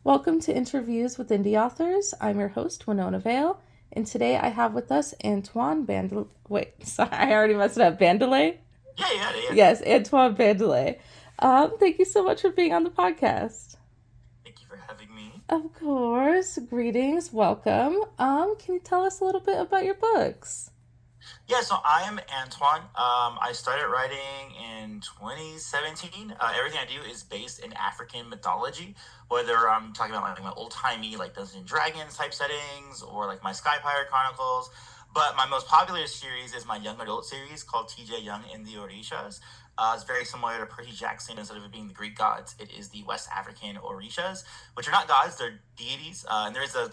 Welcome to Interviews with Indie Authors. I'm your host, Winona Vale, and today I have with us Antoine Bandele. Wait, sorry, I already messed it up. Bandele? Yeah. Yes, Antoine Bandele. Thank you so much for being on the podcast. Thank you for having me. Of course. Greetings. Welcome. Can you tell us a little bit about your books? Yeah, so I am Antoine. I started writing in 2017. Everything I do is based in African mythology, whether I'm talking about like my old timey like Dungeons and Dragons type settings or like my Sky Pirate Chronicles. But my most popular series is my young adult series called TJ Young in the Orishas. It's very similar to Percy Jackson. Instead of it being the Greek gods, it is the West African Orishas, which are not gods; they're deities. And there is the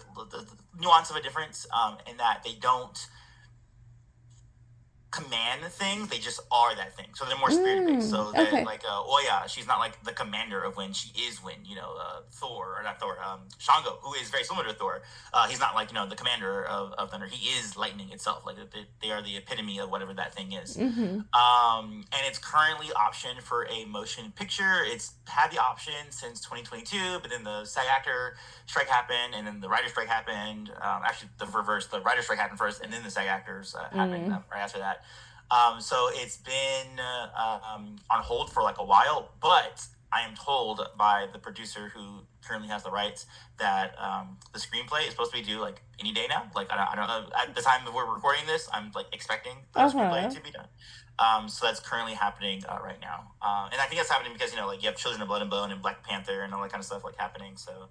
nuance of a difference in that they don't command things, they just are that thing. So they're more spirit based. So that Okay. like Oya, she's not like the commander of Wind, she is Wind. Thor, or not Thor, Shango, who is very similar to Thor. He's not like the commander of Thunder. He is lightning itself. Like they are the epitome of whatever that thing is. Mm-hmm. And it's currently optioned for a motion picture. It's had the option since 2022, but then the SAG actor strike happened, and then the writer strike happened. Actually, the reverse: the writer strike happened first, and then the SAG actors happened right after that. So it's been on hold for like a while, but I am told by the producer who currently has the rights that the screenplay is supposed to be due like any day now. Like I don't know. At the time that we're recording this, I'm like expecting the screenplay Uh-huh. to be done. So that's currently happening right now, and I think that's happening because like you have Children of Blood and Bone and Black Panther and all that kind of stuff like happening. So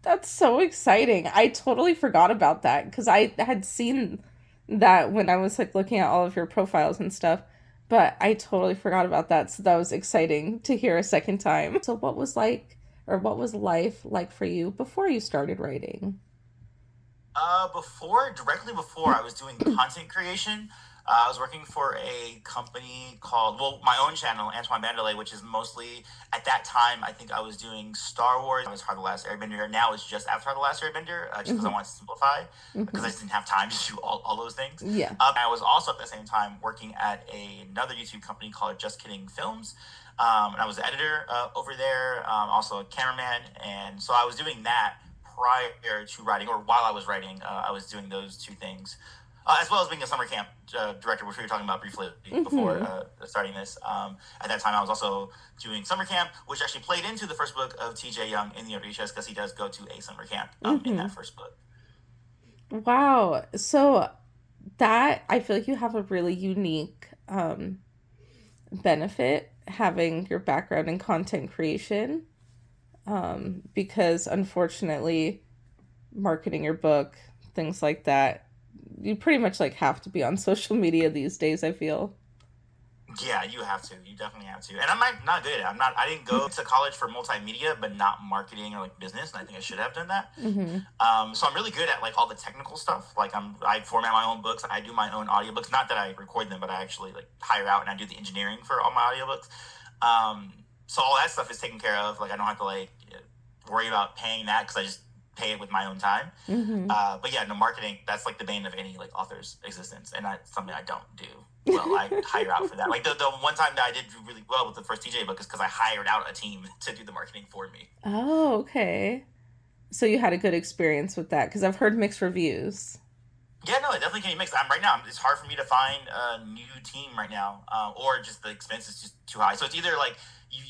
That's so exciting. I totally forgot about that because I had seen that when I was like looking at all of your profiles and stuff, but I totally forgot about that. So that was exciting to hear a second time. So what was life like for you before you started writing? directly before I was doing content creation. I was working for a company called, well, my own channel, Antoine Bandele, which is mostly, at that time, I think I was doing Star Wars, Avatar The Last Airbender. Now it's just Avatar The Last Airbender, just because I Mm-hmm. wanted to simplify, because I Mm-hmm. just didn't have time to do all those things. Yeah. I was also at the same time working at another YouTube company called Just Kidding Films. And I was the editor over there, also a cameraman. And so I was doing that prior to writing, or while I was writing, I was doing those two things, as well as being a summer camp director, which we were talking about briefly before Mm-hmm. starting this. At that time, I was also doing summer camp, which actually played into the first book of T.J. Young in the Orishas, because he does go to a summer camp in Mm-hmm. that first book. Wow. So that I feel like you have a really unique benefit having your background in content creation, because unfortunately marketing your book, things like that, you pretty much like have to be on social media these days, I feel. Yeah, you have to. You definitely have to. And I'm not good at it. I'm not. I didn't go to college for multimedia, but not marketing or like business. And I think I should have done that. Mm-hmm. So I'm really good at like all the technical stuff. Like I format my own books. I do my own audiobooks. Not that I record them, but I actually like hire out and I do the engineering for all my audiobooks. So all that stuff is taken care of. Like I don't have to like worry about paying that because I just pay it with my own time. Mm-hmm. But yeah, no, marketing, that's like the bane of any like author's existence, and that's something I don't do well. I hire out for that. Like the one time that I did really well with the first TJ book is because I hired out a team to do the marketing for me. Oh, okay. So you had a good experience with that because I've heard mixed reviews. Yeah, no, it definitely can be mixed. I'm right now. It's hard for me to find a new team right now, or just the expense is just too high. So it's either like you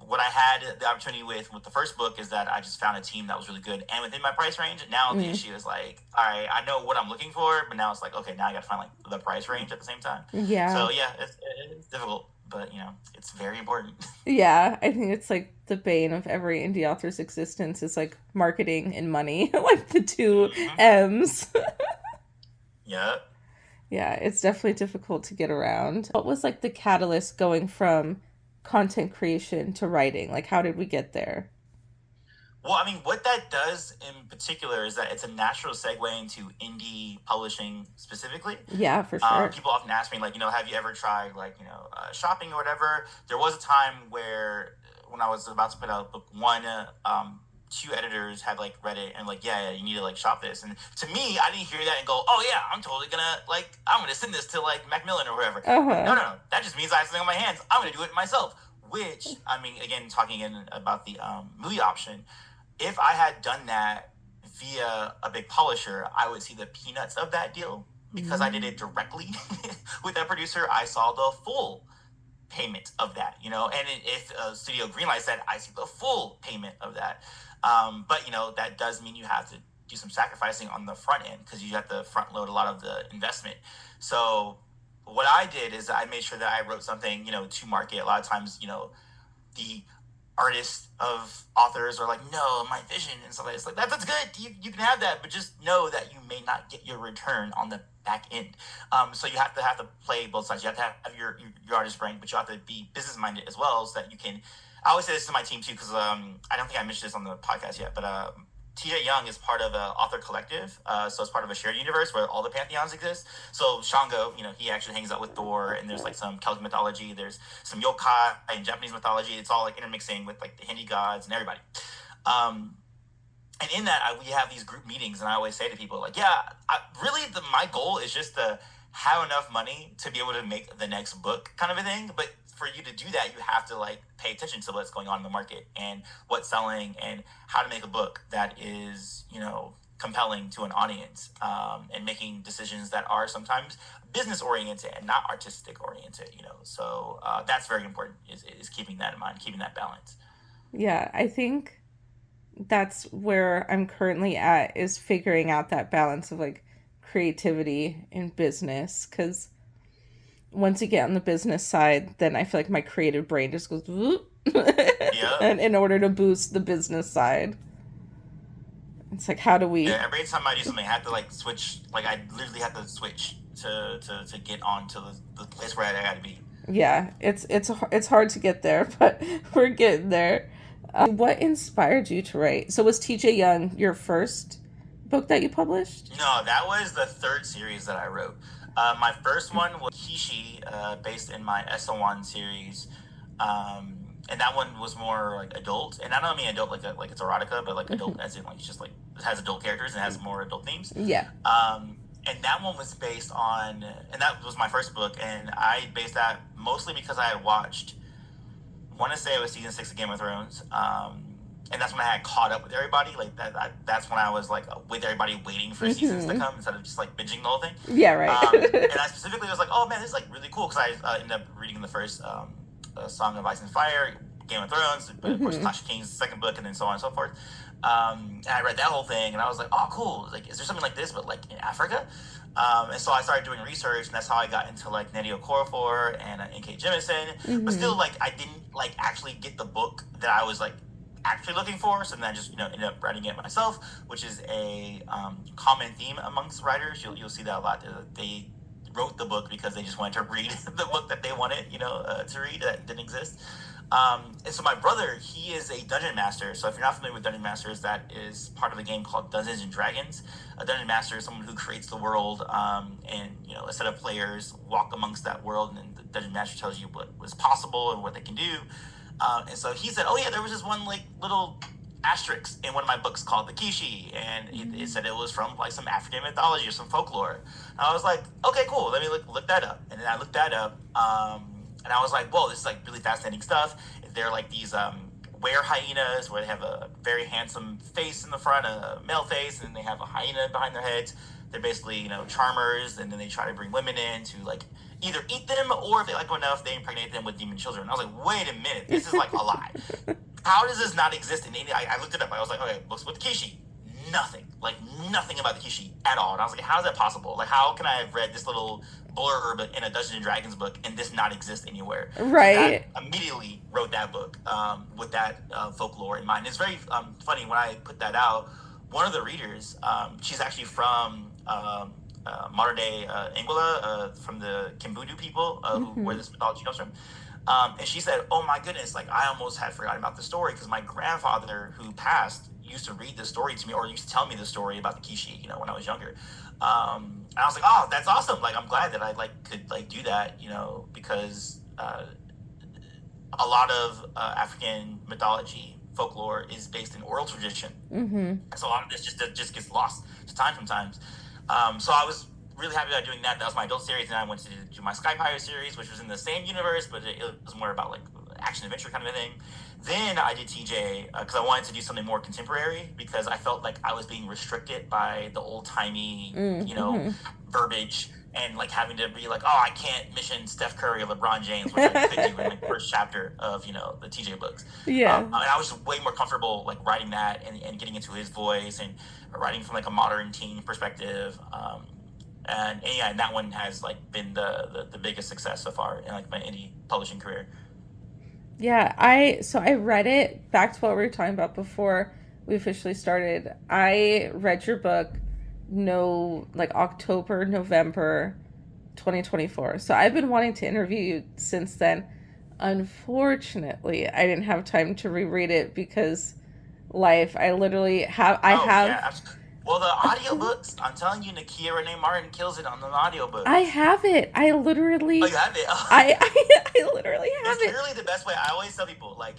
what I had the opportunity with the first book is that I just found a team that was really good and within my price range. Now the Mm. issue is like, all right, I know what I'm looking for, but now it's like, okay, now I got to find like the price range at the same time. Yeah. So yeah, it's difficult, but it's very important. Yeah, I think it's like the bane of every indie author's existence is like marketing and money, like the two hmm M's. Yeah. Yeah, it's definitely difficult to get around. What was like the catalyst going from content creation to writing? Like, how did we get there? Well, I mean, what that does in particular is that it's a natural segue into indie publishing specifically. Yeah, for sure. People often ask me, like, have you ever tried, like, shopping or whatever? There was a time where, when I was about to put out book one, two editors had, like, read it and, like, yeah, you need to, like, shop this. And to me, I didn't hear that and go, oh, yeah, I'm totally gonna, like, I'm gonna send this to, like, Macmillan or whoever. Uh I'm like, no, huh. no, no. That just means I have something on my hands. I'm gonna do it myself Which, I mean, again, talking again about the movie option, if I had done that via a big publisher, I would see the peanuts of that deal. Because I did it Mm. directly with that producer, I saw the full payment of that, and if studio greenlights that, I see the full payment of that. But that does mean you have to do some sacrificing on the front end, because you have to front load a lot of the investment. So what I did is I made sure that I wrote something, to market. A lot of times, the artists of authors are like, no, my vision and stuff like that. It's like, that's good. You can have that, but just know that you may not get your return on the back end. So you have to play both sides. You have to have your artist brain, but you have to be business minded as well, so that you can. I always say this to my team too, because I don't think I mentioned this on the podcast yet, but TJ Young is part of an author collective, so it's part of a shared universe where all the pantheons exist. So Shango, he actually hangs out with Thor, and there's like some Celtic mythology, there's some yokai in Japanese mythology. It's all like intermixing with like the Hindi gods and everybody. Um, and in that, we have these group meetings, and I always say to people, like, yeah, really, my goal is just to have enough money to be able to make the next book, kind of a thing. But for you to do that, you have to like pay attention to what's going on in the market and what's selling, and how to make a book that is, compelling to an audience, and making decisions that are sometimes business oriented and not artistic oriented. So that's very important. Is keeping that in mind, keeping that balance. Yeah, I think that's where I'm currently at, is figuring out that balance of like creativity and business. Because once you get on the business side, then I feel like my creative brain just goes whoop. Yeah. And in order to boost the business side, it's like, how do we? Yeah, every time I do something, I have to like switch. Like I literally have to switch to get on to the place where I got to be. Yeah, it's hard to get there, but we're getting there. What inspired you to write? So was T.J. Young your first book that you published? No, that was the third series that I wrote. My first one was Kishi, based in my SO1 series. And that one was more like adult, and I don't mean adult like it's erotica, but like adult Hmm. as in like it's just like it has adult characters and has more adult themes. Yeah. And that one was based on, and that was my first book, and I based that mostly because I had watched, I want to say it was season 6 of Game of Thrones, and that's when I had caught up with everybody. Like that's when I was like with everybody waiting for seasons to Hmm. come instead of just like binging the whole thing. Yeah, right. And I specifically was like, oh man, this is like really cool, because I ended up reading the first Song of Ice and Fire, Game of Thrones, but of course Hmm. Clash of Kings, second book, and then so on and so forth. And I read that whole thing, and I was like, oh cool, like is there something like this but like in Africa? And so I started doing research, and that's how I got into like Nnedi Okorafor and N.K. Jemisin. But Hmm. still, like I didn't like actually get the book that I was like actually looking for. So then I just ended up writing it myself, which is a common theme amongst writers. You'll see that a lot. They wrote the book because they just wanted to read the book that they wanted, to read that didn't exist. And so my brother, he is a dungeon master. So if you're not familiar with dungeon masters, that is part of a game called Dungeons and Dragons. A dungeon master is someone who creates the world, and a set of players walk amongst that world, and then the dungeon master tells you what was possible and what they can do. And so he said, "Oh yeah, there was this one like little asterisk in one of my books called the Kishi, and it said it was from like some African mythology or some folklore." And I was like, "Okay, cool. Let me look that up." And then I looked that up, and I was like, "Whoa, this is like really fascinating stuff." They're like these were hyenas, where they have a very handsome face in the front, a male face, and they have a hyena behind their heads. They're basically charmers, and then they try to bring women in to like either eat them, or if they like them enough, they impregnate them with demon children. And I was like, wait a minute, this is like a lie. How does this not exist in any? I looked it up. I was like, okay, books with the Kishi. Nothing, like nothing about the Kishi at all. And I was like, how is that possible? Like, how can I have read this little blurb in a Dungeons and Dragons book and this not exist anywhere? So that Right. immediately wrote that book, with that folklore in mind. It's very funny when I put that out. One of the readers, she's actually from modern day Angola, from the Kimbudu people, where Hmm. this mythology comes from. And she said, "Oh my goodness! Like I almost had forgotten about the story, because my grandfather, who passed, used to read the story to me, or used to tell me the story about the Kishi, when I was younger." And I was like, "Oh, that's awesome! Like I'm glad that I could do that, because a lot of African mythology folklore is based in oral tradition, Hmm. so a lot of this just gets lost to time sometimes. So I was really happy about doing that. That was my adult series, and I went to do my Sky Pirate series, which was in the same universe, but it was more about like action adventure kind of a thing. Then I did TJ because I wanted to do something more contemporary because I felt like I was being restricted by the old timey, Mm-hmm. verbiage and like having to be like, oh, I can't mission Steph Curry or LeBron James, which I could do in like the first chapter of the TJ books. Yeah. And I was just way more comfortable like writing that and getting into his voice and writing from like a modern teen perspective. And yeah, and that one has like been the biggest success so far in like my indie publishing career. Yeah, I read it back to what we were talking about before we officially started. I read your book no like October, November 2024. So I've been wanting to interview you since then. Unfortunately, I didn't have time to reread it because life. I Oh yeah, have absolutely. Well, the audiobooks, I'm telling you, Nakia Renee Martin kills it on the I audiobooks. have it. Oh, you have it. I literally have It's it. literally the best way. I always tell people like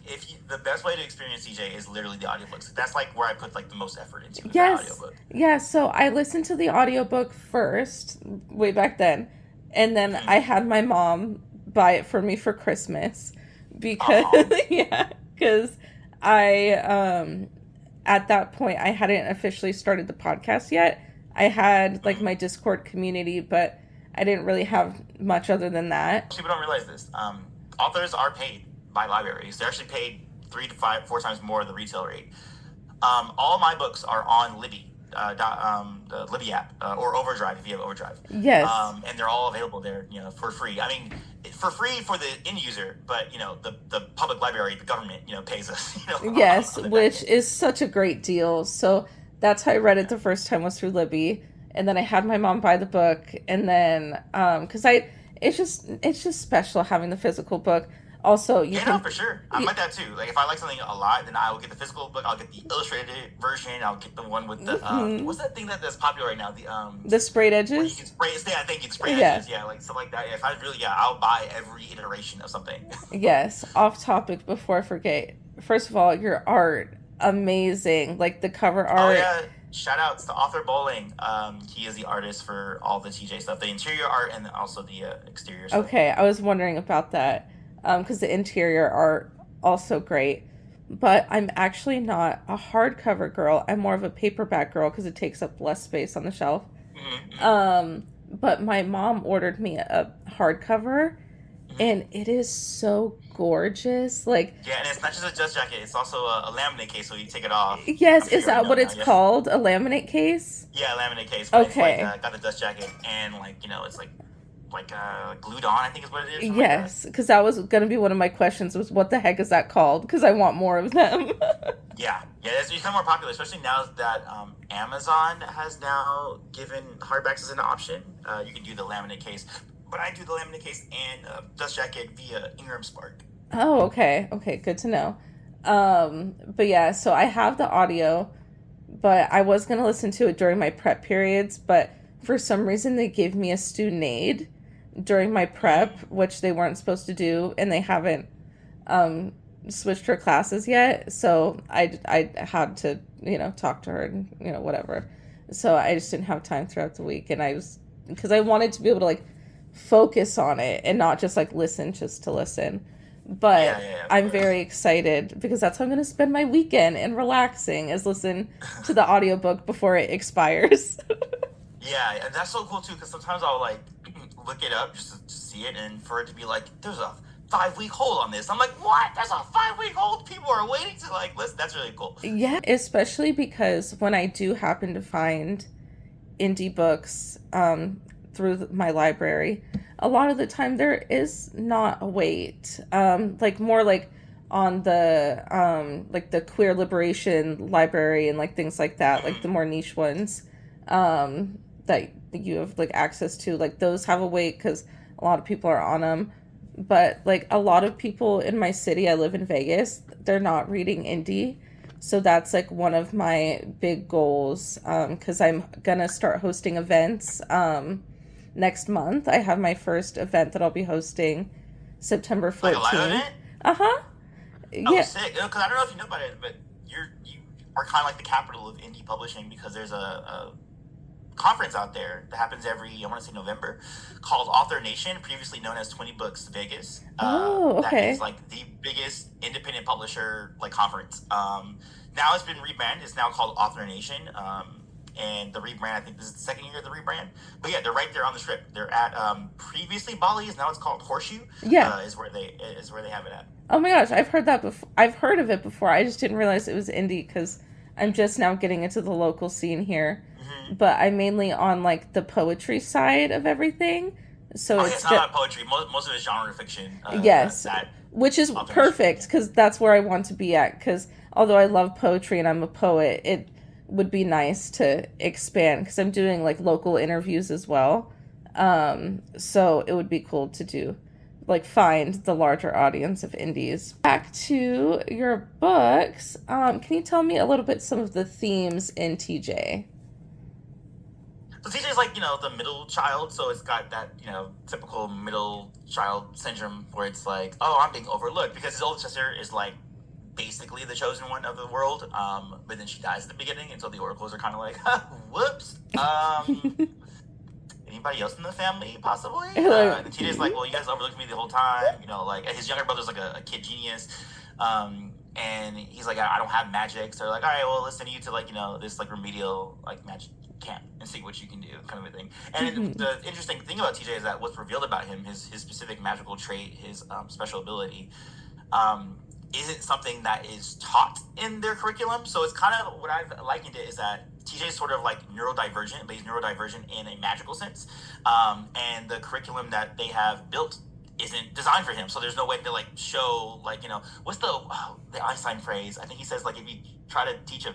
the best way to experience CJ is literally the audiobooks. That's like where I put like the most effort into is that Yes. audiobook. Yeah, so I listened to the audiobook first, way back then, and then Mm-hmm. I had my mom buy it for me for Christmas because Oh, yeah, because I at that point I hadn't officially started the podcast yet. I had like my Discord community, but I didn't really have much other than that. people don't realize this. Authors are paid by libraries. They're actually paid 3 to 4 times more of the retail rate. All my books are on Libby, the Libby app, or Overdrive if you have Overdrive, Yes. and they're all available there, for free. I mean, for free for the end user, but the public library, the government, pays us, Yes, on the back which end. is such a great deal. So that's how I read it Yeah, the first time was through Libby, and then I had my mom buy the book, and then because I it's just special having the physical book. Also, you yeah, no, can for sure. I'm y- like that too. Like if I like something a lot, then I will get the physical book. I'll get the illustrated version. I'll get the one with the mhm, what's that thing that's popular right now? The the sprayed where you can edges. spray. Yeah, I think you can spray Yeah. edges. Yeah, like stuff like that. Yeah, if I really, yeah, I'll buy every iteration of something. Yes. Off topic before I forget. First of all, your art amazing. Like the cover Oh art. yeah, shout outs to Author Bowling. He is the artist for all the TJ stuff, the interior art and also the exterior stuff. Okay, I was wondering about that because the interior art also great. But I'm actually not a hardcover girl. I'm more of a paperback girl because it takes up less space on the shelf. Mm-hmm. But my mom ordered me a hardcover, Mm-hmm. and it is so gorgeous. Like, Yeah, and it's not just a dust jacket; it's also a laminate case. So you take it off. yes, I'm sure is you already that know what now. it's Yeah, called? A laminate case? yeah, laminate case, but it's like Okay. got the dust jacket and like it's like glued on. I think is what it is, something like that. Yes, because that was going to be one of my questions was what the heck is that called? Because I want more of them. Yeah, yeah, it's become more popular, especially now that Amazon has now given hardbacks as an option. You can do the laminate case, but I do the laminate case and dust jacket via Ingram Spark. Oh, okay. Okay, good to know. But yeah, so I have the audio, but I was gonna listen to it during my prep periods, but for some reason they gave me a student aid during my prep, Mm. which they weren't supposed to do, and they haven't um switched her classes yet. So I had to, talk to her and, whatever. So I just didn't have time throughout the week, and I was because I wanted to be able to like focus on it and not just like listen just to listen. Yeah, But yeah, yeah, of I'm course. very excited because that's how I'm going to spend my weekend and relaxing is listen to the audiobook before it expires. Yeah, and that's so cool too because sometimes I'll like look it up just to see it, and for it to be like, there's a 5 week hold on this. I'm like, what? There's a 5 week hold. People are waiting to like listen. That's really cool. Yeah, especially because when I do happen to find indie books through my library, a lot of the time there is not a wait. Like more like on the like the queer liberation library and like things like that, like the Mm-hmm. more niche ones that you have like access to, like those have a wait because a lot of people are on them. But like a lot of people in my city, I live in Vegas, they're not reading indie, so that's like one of my big goals because I'm gonna start hosting events next month. I have my first event that I'll be hosting September Like a live 14th. event. Uh-huh. Oh, Yeah. sick. Because I don't know if you know about it, but you are kind of like the capital of indie publishing because there's a conference out there that happens every, I want to say, November, called Author Nation, previously known as 20 Books Vegas. Oh, That is okay. like the biggest independent publisher like conference. Now it's been rebranded. It's now called Author Nation. And the rebrand, I think this is the second year of the rebrand. But yeah, they're right there on the strip. They're at previously Bali's, now it's called Horseshoe. Yeah. Is where they have it at. Oh my gosh, I've heard that before. I've heard of it before. I just didn't realize it was indie because I'm just now getting into the local scene here. Mm-hmm. But I'm mainly on like the poetry side of everything. So Oh yeah, it's it's not just, about poetry. Most of it's genre fiction. yes, That which is Author Nation. perfect because that's where I want to be at. Because although I love poetry and I'm a poet, it would be nice to expand because I'm doing like local interviews as well. So it would be cool to do like find the larger audience of indies. Back to your books, can you tell me a little bit some of the themes in TJ? So TJ's like, the middle child, so it's got that, typical middle child syndrome where it's like, oh, I'm being overlooked because his older sister is like basically the chosen one of the world. But then she dies at the beginning, and so the oracles are kind of like, whoops. Anybody else in the family possibly? Like, And TJ's like, well, you guys overlooked me the whole time. Like his younger brother's like a kid genius. And he's like, I don't have magic. So they're like, all right, well, let's send you to like, this like remedial like magic camp and see what you can do, kind of a thing. And mhm. the interesting thing about TJ is that what's revealed about him, his specific magical trait, his special ability, um, isn't something that is taught in their curriculum. So it's kind of what I've likened it is that TJ is sort of like neurodivergent, but he's neurodivergent in a magical sense. And the curriculum that they have built isn't designed for him. So there's no way to like show like what's the Einstein phrase? I think he says like if you try to teach a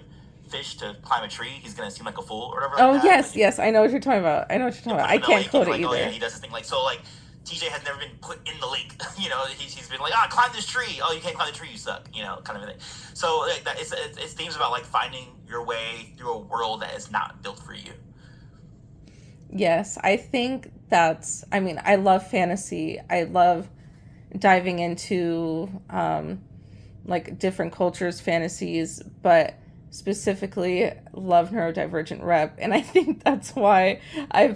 fish to climb a tree, he's gonna seem like a fool or whatever like Oh that. yes, Like if yes, I know what you're talking about. I know what you're talking you about. put I him in a can't lake and quote you're it like, oh yeah, either. he does this thing. Like so, like TJ has never been put in the lake. He's been like, climb this tree. Oh, you can't climb the tree, you suck. Kind of a thing. So like, it's themes about like finding your way through a world that is not built for you. Yes, I think that's, I mean, I love fantasy. I love diving into like different cultures, fantasies, but specifically love neurodivergent rep. And I think that's why I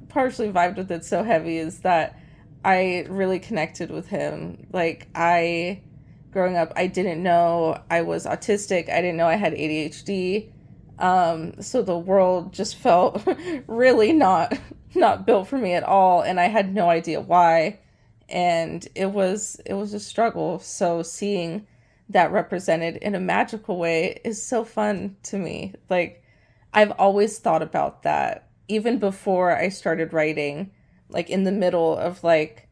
partially vibed with it so heavy is that I really connected with him. Like, growing up, I didn't know I was autistic, I didn't know I had ADHD. So the world just felt really not built for me at all, and I had no idea why, and it was a struggle. So seeing that represented in a magical way is so fun to me. Like, I've always thought about that even before I started writing, like in the middle of like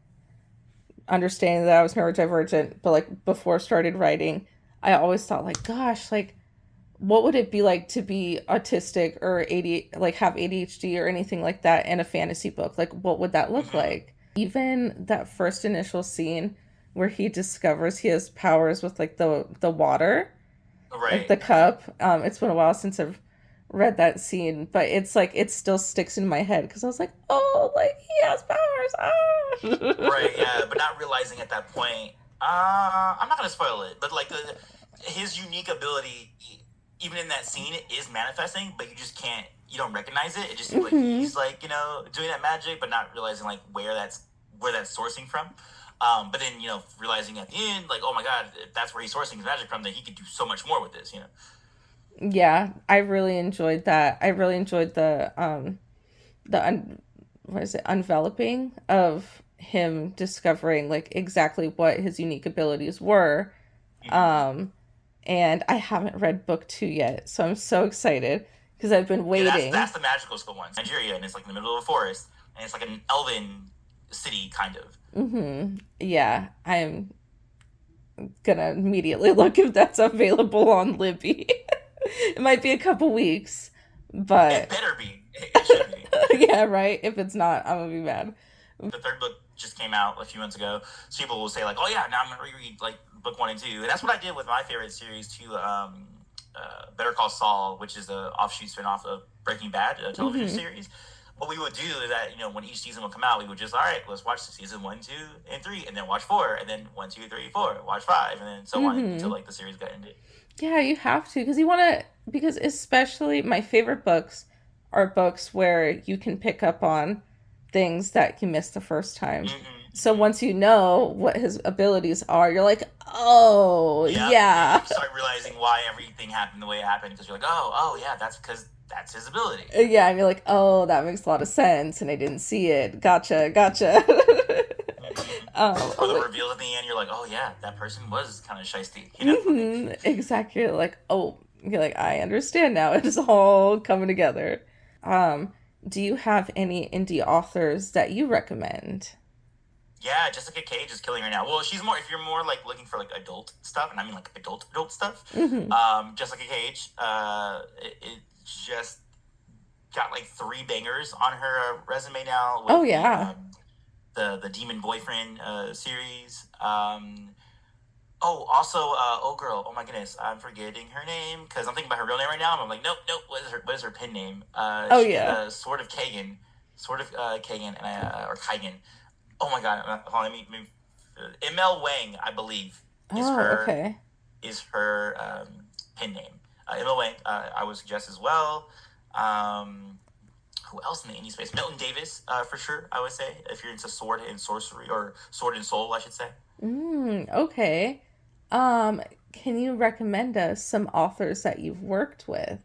understanding that I was neurodivergent, but like before I started writing, I always thought like, gosh, like what would it be like to be autistic or like have ADHD or anything like that in a fantasy book? Like what would that look Mm-hmm. like? Even that first initial scene where he discovers he has powers with like the water, like Right, the right. cup. It's been a while since I've read that scene, but it's like it still sticks in my head because I was like, oh, like he has powers. Right, Ah. yeah, but not realizing at that point. I'm not gonna spoil it, but like his unique ability, even in that scene, is manifesting, but you just can't, you don't recognize it. It just seems like Hmm. he's like doing that magic, but not realizing like where that's sourcing from. But then realizing at the end, like, oh my god, if that's where he's sourcing his magic from, then he could do so much more with this. Yeah, I really enjoyed that. I really enjoyed what is it, enveloping of him discovering like exactly what his unique abilities were. Mm-hmm. Um, and I haven't read book two yet, so I'm so excited because I've been Yeah, waiting. that's the magical school one, Nigeria, and it's like in the middle of a forest, and it's like an elven city kind of. Yeah, I'm gonna immediately look if that's available on Libby. It might be a couple weeks, It but better be. It should be. yeah, right. If it's not, I'm gonna be mad. The third book just came out a few months ago, so people will say like, "Oh yeah, now I'm gonna reread like book one and two." And that's what I did with my favorite series too. Better Call Saul, which is the offshoot spinoff of Breaking Bad, a television Hmm. series. What we would do is that when each season would come out, we would just all right, let's watch season one, two, and three, and then watch four, and then one, two, three, four, watch five, and then so on until Hmm. like the series got ended. Yeah, you have to because you want to because especially my favorite books are books where you can pick up on things that you missed the first time. So Hmm. once you know what his abilities are, you're like, oh, Yep, you yeah. start realizing why everything happened the way it happened because you're like, oh yeah, that's because that's his ability. Yeah, and you're like, oh, that makes a lot of sense, and I didn't see it. Gotcha, gotcha. Hmm. Or Oh, the wait. reveal at the end, you're like, oh yeah, that person was kind of shisty, you know? Exactly. You're like, I understand now. It's all coming together. Um, do you have any indie authors that you recommend? Yeah, Jessica Cage is killing her now. Well, she's more if you're more like looking for like adult stuff, and I mean like adult stuff. Hmm. Jessica Cage, it just got like three bangers on her resume now Oh, with yeah. the Demon Boyfriend series. Oh, also, oh girl, oh my goodness, I'm forgetting her name because I'm thinking about her real name right now. And I'm like, nope. What is her pen name? Oh, She did yeah. a Sword of Kagan, and or Kaigan. Oh my god, hold on, ML Wang, I believe, is Oh, her okay. is her pen name. ML Wang, I would suggest as well. Um, who else in the indie space? Milton Davis, for sure. I would say if you're into sword and sorcery or sword and soul, I should say. Okay. Um, can you recommend us some authors that you've worked with?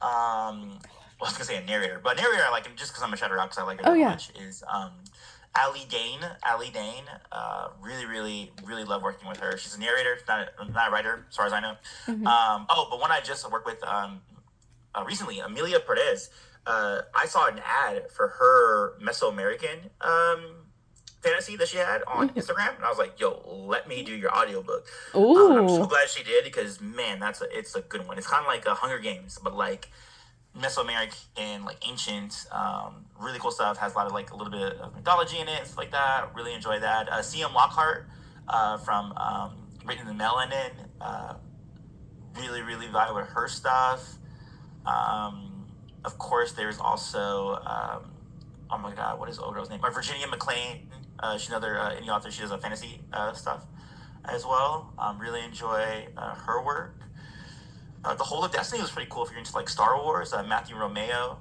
Well, I was gonna say a narrator, but a narrator I like him just because I'm a Shutter because I like her Oh, that yeah. much. Is Ali Dane. Ali Dane. Really love working with her. She's a narrator, not a writer, as far as I know. Hmm. But one I just worked with recently, Amelia Perez. I saw an ad for her Mesoamerican fantasy that she had on Hmm. Instagram, and I was like, "Yo, let me do your audiobook." And I'm so Ooh. glad she did because man, it's a good one. It's kind of like a Hunger Games, but like Mesoamerican, like ancient, really cool stuff. Has a lot of like a little bit of mythology in it, stuff like that. Really enjoy that. C.M. Lockhart from Written in the Melanin. Really vibe with her stuff. Of course, there's also oh my god, what is the old girl's name? Virginia McLean. She's another indie author. She does a fantasy stuff as well. Really enjoy her work. The Whole of Destiny was pretty cool if you're into like Star Wars. Matthew Romeo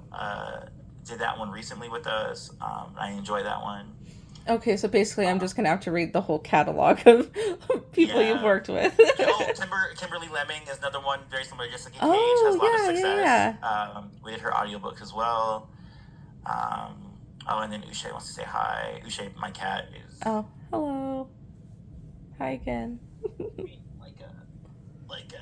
did that one recently with us. I enjoy that one. Okay, so basically, I'm Uh, just gonna have to read the whole catalog of people you've yeah. worked with. Yeah. Oh, Kimberly Lemming is another one very similar to Jessica Cage. Has Oh, a lot of yeah, yeah, success. yeah. We did her audiobooks as well. And then Ushay wants to say hi. Ushay, my cat, is Oh, hello. Hi again. like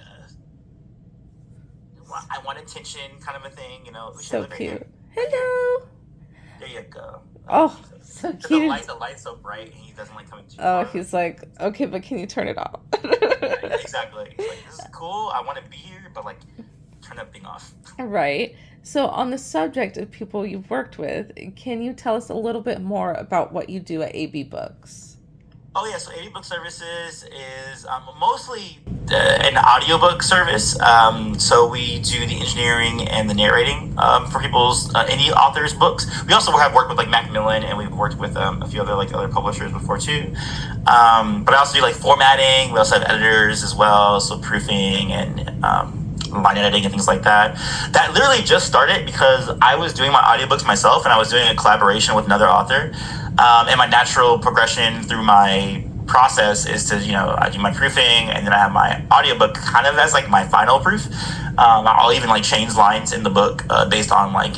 I want attention kind of a thing. You know, Ushay, So look right here, cute. right here. Hello. There you go. Oh, He's like, so because cute. the light's so bright, and he doesn't like coming too Oh, far. he's like, okay, but can you turn it off? Yeah, exactly. He's like, this is cool. I want to be here, but like, turn that thing off. Right. So, on the subject of people you've worked with, can you tell us a little bit more about what you do at AB Books? Oh yeah, so AV Book Services is mostly an audiobook service. So we do the engineering and the narrating for people's indie authors' books. We also have worked with like Macmillan, and we've worked with a few other publishers before too. But I also do like formatting. We also have editors as well, so proofing and line editing and things like that. That literally just started because I was doing my audiobooks myself, and I was doing a collaboration with another author. And my natural progression through my process is to, I do my proofing and then I have my audiobook kind of as like my final proof. I'll even like change lines in the book based on like,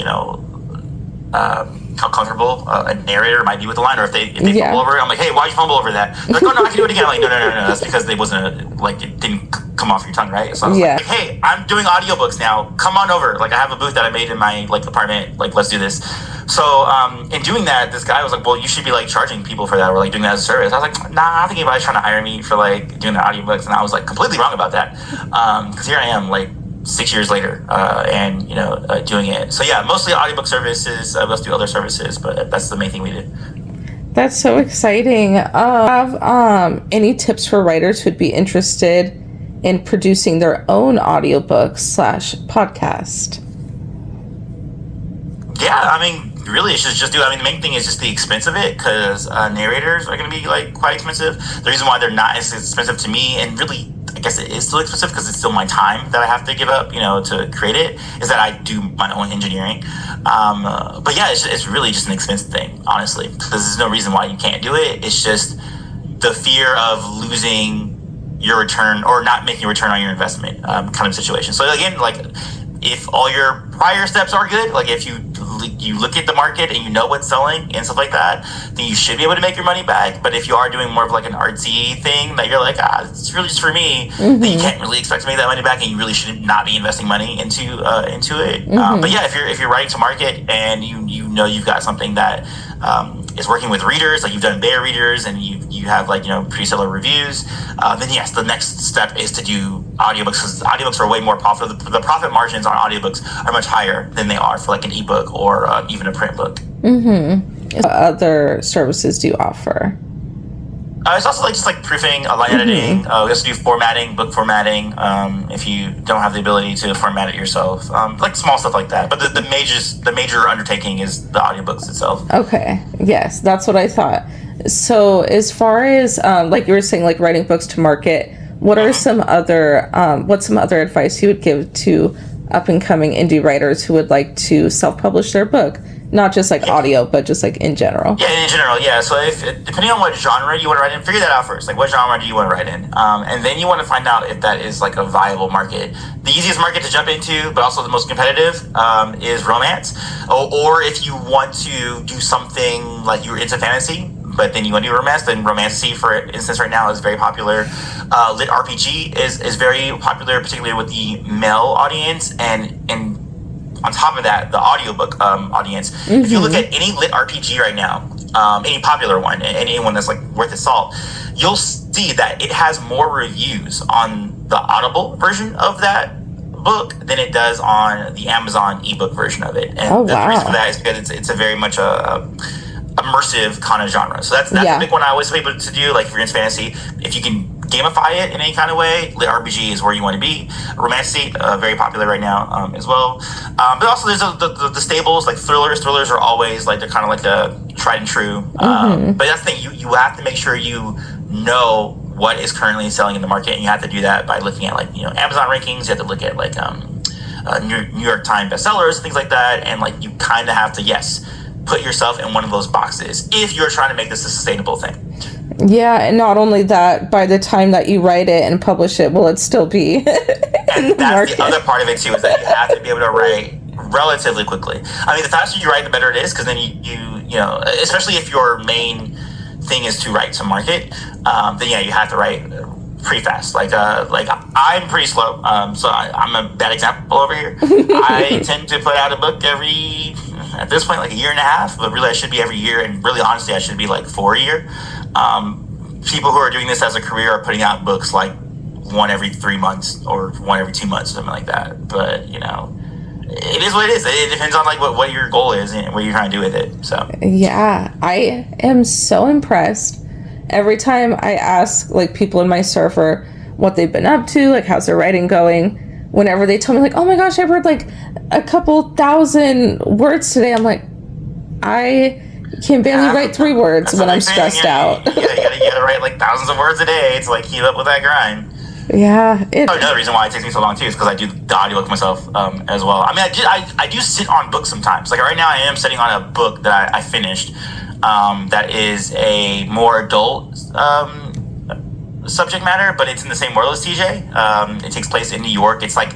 how comfortable a narrator might be with the line, or if they fumble Yeah. over it, I'm like, hey, why'd you fumble over that? They're like, oh no, I can do it again. I'm like, no, that's because they wasn't like it didn't come off your tongue, right? So I was like, Yeah. hey, I'm doing audiobooks now. Come on over. Like I have a booth that I made in my like apartment. Like let's do this. So in doing that, this guy was like, well, you should be like charging people for that or like doing that as a service. I was like, nah, I'm thinking about trying to hire me for like doing the audiobooks, and I was like completely wrong about that because here I am like 6 years later and doing it. So yeah, mostly audiobook services. Let's do other services, but that's the main thing we do. That's so exciting. Have any tips for writers who'd be interested in producing their own audiobook slash podcast? Yeah, I mean, really, it's just do. I mean, the main thing is just the expense of it because narrators are going to be like quite expensive. The reason why they're not as expensive to me, and really, guess it is still expensive because it's still my time that I have to give up, to create it, is that I do my own engineering. But yeah, it's really just an expense thing, honestly, because there's no reason why you can't do it. It's just the fear of losing your return or not making a return on your investment, kind of situation. So again, like, if all your prior steps are good, like if you look at the market and you know what's selling and stuff like that, then you should be able to make your money back. But if you are doing more of like an artsy thing that you're like, it's really just for me, then you can't really expect to make that money back, and you really should not be investing money into it. But yeah, if you're writing to market and you know you've got something that is working with readers, like you've done beta readers and you have like pretty stellar reviews, then yes, the next step is to do audiobooks, because audiobooks are way more profitable. The profit margins on audiobooks are much higher than they are for like an ebook or even a print book. What other services do you offer? It's also like just like proofing, line editing. We also do formatting, book formatting. If you don't have the ability to format it yourself, like small stuff like that. But the major undertaking is the audiobooks itself. Okay, yes, that's what I thought. So as far as like you were saying, like writing books to market, what are some other advice you would give to up and coming indie writers who would like to self-publish their book? Not just like audio, but just like in general. Yeah, in general, yeah. So depending on what genre you want to write in, figure that out first. Like, what genre do you want to write in? And then you want to find out if that is like a viable market. The easiest market to jump into, but also the most competitive, is romance. Or if you want to do something like you're into fantasy, but then you want to do romance, then Romantasy, for instance, right now is very popular. Lit RPG is very popular, particularly with the male audience, and on top of that, the audiobook audience. If you look at any lit RPG right now, any popular one, anyone that's like worth its salt, you'll see that it has more reviews on the Audible version of that book than it does on the Amazon ebook version of it. And the reason for that is because it's a very much a immersive kind of genre. So that's a big one I always tell people to do. Like if you're into fantasy, if you can gamify it in any kind of way, lit RPG is where you want to be. Romantasy, very popular right now as well. But also there's the staples like thrillers. Thrillers are always like, they're kind of like the tried and true. But that's the thing, you have to make sure you know what is currently selling in the market, and you have to do that by looking at like Amazon rankings. You have to look at like New York Times bestsellers, things like that, and like you kind of have to put yourself in one of those boxes if you're trying to make this a sustainable thing. Yeah, and not only that, by the time that you write it and publish it, will it still be and that's market. The other part of it too, is that you have to be able to write relatively quickly. I mean, the faster you write, the better it is, because then you know, especially if your main thing is to write to market, then you have to write pretty fast. Like I'm pretty slow, so I'm a bad example over here. I tend to put out a book at this point, like a year and a half, but really I should be every year, and really honestly I should be like 4 a year. People who are doing this as a career are putting out books like one every 3 months or one every 2 months, something like that. But it is what it is. It depends on like what your goal is and what you're trying to do with it. So yeah, I am so impressed. Every time I ask like people in my server what they've been up to, like how's their writing going, whenever they tell me like, oh my gosh, I wrote like a couple thousand words today, I'm like, I can barely write 3 words when I'm stressed out. You gotta write like thousands of words a day to like keep up with that grind. Yeah. Another reation why it takes me so long too is because I do the audiobook myself as well. I mean, I do sit on books sometimes. Like right now, I am sitting on a book that I finished that is a more adult subject matter, but it's in the same world as TJ. It takes place in New York. It's like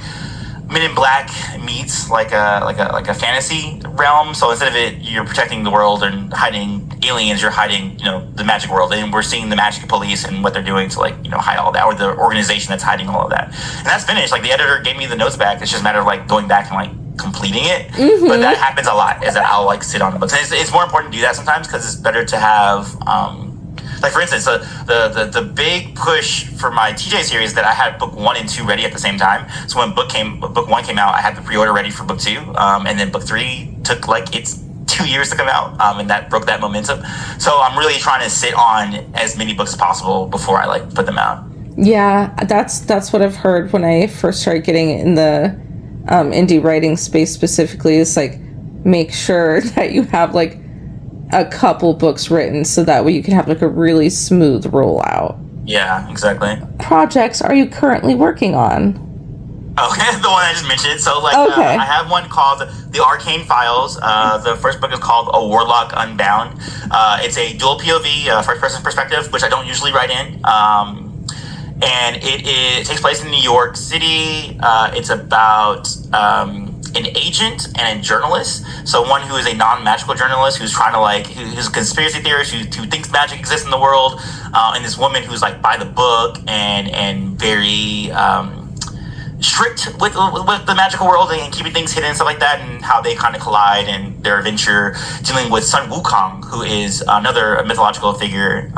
Men in Black meets like a fantasy realm. So instead of it, you're protecting the world and hiding aliens, you're hiding the magic world, and we're seeing the magic police and what they're doing to like hide all that, or the organization that's hiding all of that. And that's finished. Like the editor gave me the notes back. It's just a matter of like going back and like completing it. But that happens a lot. Is that I'll like sit on the books. And it's more important to do that sometimes because it's better to have. Like for instance, the big push for my TJ series that I had book 1 and 2 ready at the same time. So when book 1 came out, I had the pre-order ready for book 2, and then book 3 took like it's 2 years to come out, and that broke that momentum. So I'm really trying to sit on as many books as possible before I like put them out. Yeah, that's what I've heard when I first started getting in the indie writing space specifically. Is like make sure that you have like a couple books written so that way you can have like a really smooth rollout. Yeah, exactly. projects are you currently working on? Okay, the one I just mentioned. So, like, I Okay. have one called The Arcane Files. The first book is called A Warlock Unbound. It's a dual POV, first person perspective, which I don't usually write in. And it takes place in New York City. It's about an agent and a journalist. So one who is a non-magical journalist who's trying to who's a conspiracy theorist who thinks magic exists in the world, and this woman who's like by the book and very strict with the magical world and keeping things hidden and stuff like that, and how they kind of collide and their adventure dealing with Sun Wukong, who is another mythological figure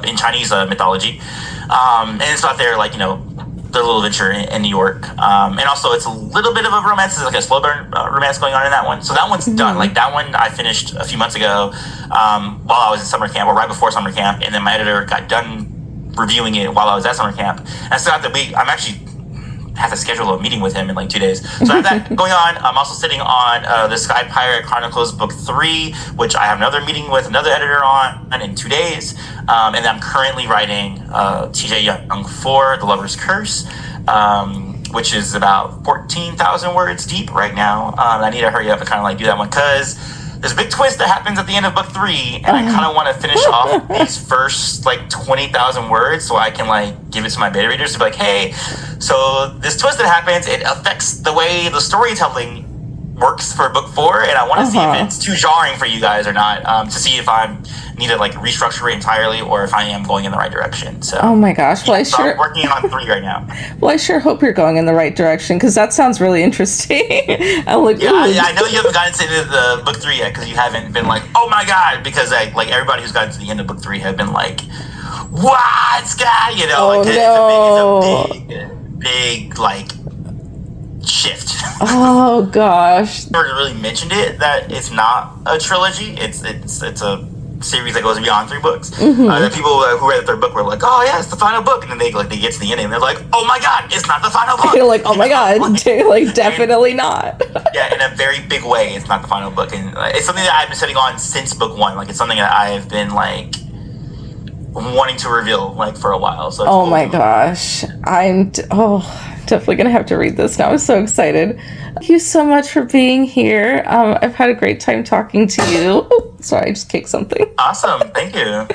in Chinese mythology, and it's about their their little adventure in New York, and also it's a little bit of a romance. It's like a slow burn romance going on in that one. So that one's done. Like that one, I finished a few months ago while I was in summer camp, or right before summer camp, and then my editor got done reviewing it while I was at summer camp. And I still have I'm actually have to schedule a meeting with him in like 2 days. So I have that going on. I'm also sitting on the Sky Pirate Chronicles book 3, which I have another meeting with another editor on in 2 days. And I'm currently writing TJ Young 4, The Lover's Curse, which is about 14,000 words deep right now. I need to hurry up and kind of like do that one because there's a big twist that happens at the end of book 3, and I kind of want to finish off these first like 20,000 words so I can like give it to my beta readers to be like, hey, so this twist that happens, it affects the way the storytelling works for book 4, and I want to see if it's too jarring for you guys or not, to see if I need to like restructure it entirely or if I am going in the right direction. So oh my gosh, well, I'm working on 3 right now. Well, I sure hope you're going in the right direction because that sounds really interesting. I'm like, I know you haven't gotten to the book 3 yet because you haven't been like, oh my god, because like everybody who's gotten to the end of book 3 have been like, what, Sky? You know, oh like no, it's a big like shift. Oh gosh, Never really mentioned it that it's not a trilogy. It's a series that goes beyond 3 books. The people who read the 3rd book were like, "Oh yeah, it's the final book," and then they get to the ending and they're like, "Oh my god, it's not the final book." You're like, "Oh my god, like definitely not." Yeah, in a very big way, it's not the final book, and it's something that I've been sitting on since book 1. Like it's something that I've been like wanting to reveal like for a while. So oh my gosh, I'm definitely gonna have to read this now. I'm so excited. Thank you so much for being here. I've had a great time talking to you. Oh, sorry, I just kicked something. Awesome, thank you.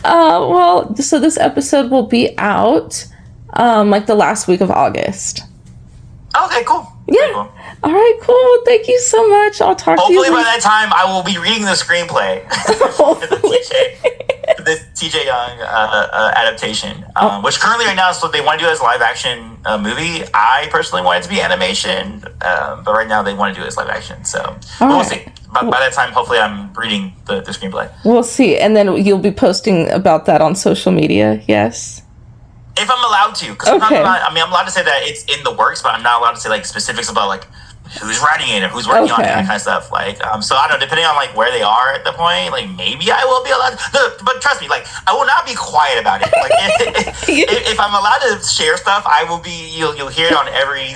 Well, so this episode will be out like the last week of August. Okay, cool. Yeah. Cool. All right, cool. Well, thank you so much. I'll talk to you. Hopefully by that time I will be reading the screenplay. This TJ Young adaptation, which currently right now, so they want to do it as a live action movie. I personally want it to be animation, but right now they want to do it as live action. So we'll see. By that time, hopefully I'm reading the screenplay. We'll see. And then you'll be posting about that on social media, yes? If I'm allowed to, because I'm allowed to say that it's in the works, but I'm not allowed to say like specifics about like who's writing it or who's working on it, that kind of stuff. Like, so I don't know, depending on like where they are at the point, like maybe I will be allowed to, no, but trust me, like I will not be quiet about it. Like if I'm allowed to share stuff, I will be, you'll hear it on every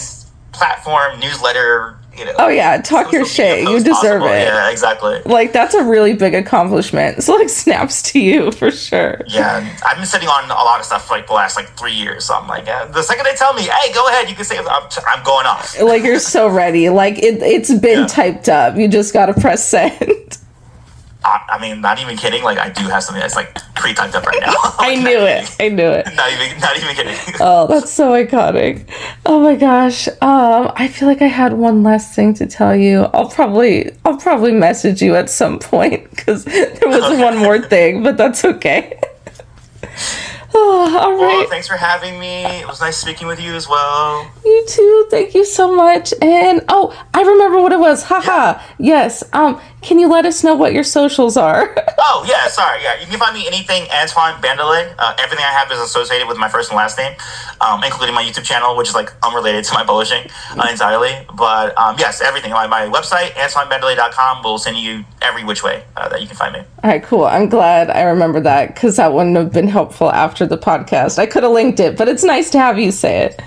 platform, newsletter, you know. Oh yeah, talk your shit. You deserve it. Yeah, exactly. Like that's a really big accomplishment. So like snaps to you for sure. Yeah, I've been sitting on a lot of stuff for like the last like 3 years. So I'm like, the second they tell me, hey, go ahead, you can say I'm going off. Like you're so ready. Like it's been typed up. You just gotta press send. I mean, not even kidding. Like, I do have something that's like pre-typed up right now. I knew it. Not even kidding. Oh, that's so iconic. Oh my gosh. I feel like I had one last thing to tell you. I'll probably message you at some point because there was one more thing, but that's okay. Oh, all right. Well, thanks for having me. It was nice speaking with you as well. You too. Thank you so much. And I remember what it was. Haha. Yes. Can you let us know what your socials are? Oh yeah, sorry. Yeah, you can find me anything Antoine Bandele. Everything I have is associated with my first and last name, including my YouTube channel, which is like unrelated to my publishing entirely. But yes, everything. My website, AntoineBandele.com, will send you every which way that you can find me. All right, cool. I'm glad I remember that because that wouldn't have been helpful after the podcast. I could have linked it, but it's nice to have you say it.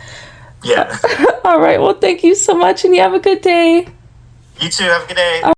Yeah. All right. Well, thank you so much, and you have a good day. You too. Have a good day.